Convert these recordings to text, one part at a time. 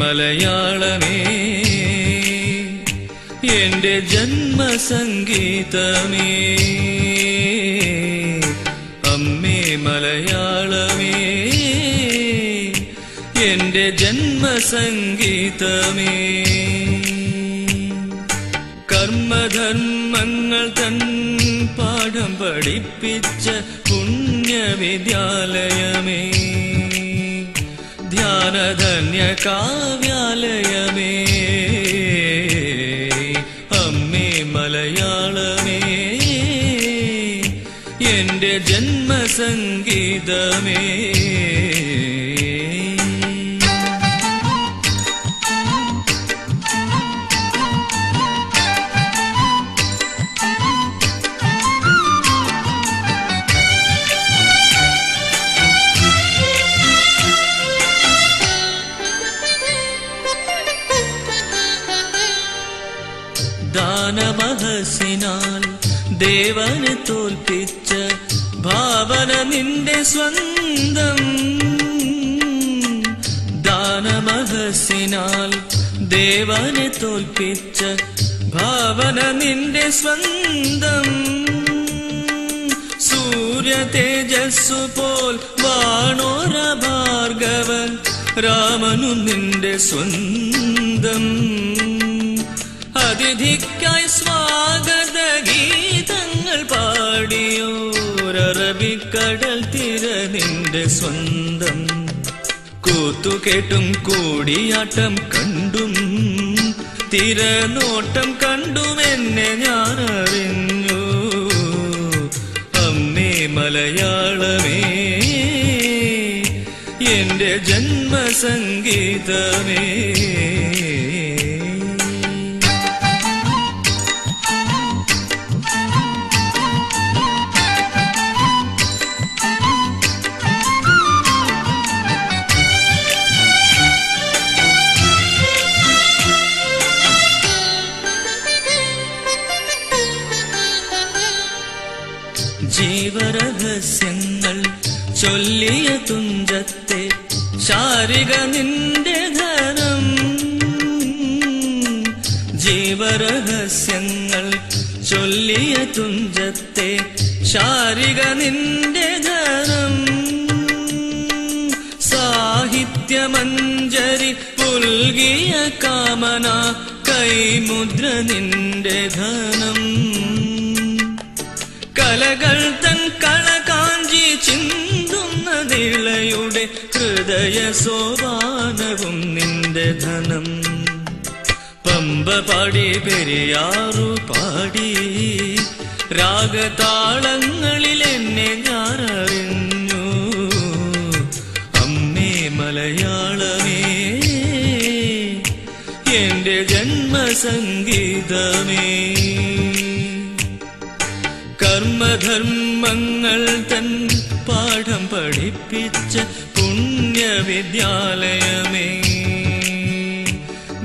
മലയാളമേ എന്റെ ജന്മസംഗീതമേ അമ്മേ മലയാളമേ എന്റെ ജന്മസംഗീതമേ കർമ്മധർമ്മങ്ങൾ തൻ പാഠം പഠിപ്പിച്ച പുണ്യവിദ്യാലയമേ ധ്യാനധന്യ കാവ്യാലയമേ അമ്മേ മലയാളമേ എന്റെ ജന്മസംഗീതമേ ദാനമഹസിനാൽ ദേവനെ തോൽപ്പിച്ച ഭാവന നിന്റെ സ്വന്തം ദാനമഹസിനാൽ ദേവനെ തോൽപ്പിച്ച ഭാവന നിന്റെ സ്വന്തം സൂര്യ തേജസ്സു പോൽ വാണോര ഭാർഗവൻ രാമനു നിന്റെ സ്വന്തം അതിഥിക്കായി സ്വാഗത ഗീതങ്ങൾ പാടിയോരറബിക്കടൽ തിര നിന്റെ സ്വന്തം കൂത്തുകേട്ടും കൂടിയാട്ടം കണ്ടും തിരനോട്ടം കണ്ടും എന്നെ ഞാൻ അറിഞ്ഞു അമ്മേ മലയാളമേ എന്റെ ജന്മസംഗീതമേ ജീവരഹസ്യങ്ങൾ ചൊല്ലിയ തുഞ്ചത്തെ ശാരിക നിന്റെ ധനം ജീവരഹസ്യങ്ങൾ ചൊല്ലിയ തുഞ്ചത്തെ ശാരിക നിന്റെ ധനം സാഹിത്യമഞ്ജരി പുൽകിയ കാമന കൈമുദ്ര നിന്റെ ധനം കലകൾ തൻ കളകാഞ്ചി ചിന്തുന്ന നിളയുടെ ഹൃദയ സോപാനവും നിന്റെ ധനം പമ്പ പാടി പെരിയാറു പാടി രാഗതാളങ്ങളിൽ എന്നെ ഞാൻ അറിഞ്ഞു അമ്മേ മലയാളമേ എന്റെ ജന്മസംഗീതമേ കർമ്മധർമ്മങ്ങൾ തൻ പാഠം പഠിപ്പിച്ച പുണ്യവിദ്യാലയമേ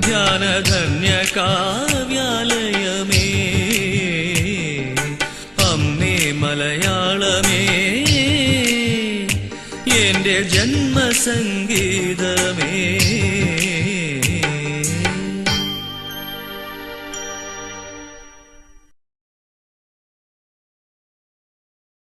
ധ്യാനധന്യ കാവ്യാലയമേ അമ്മേ മലയാളമേ എന്റെ ജന്മസംഗീതമേ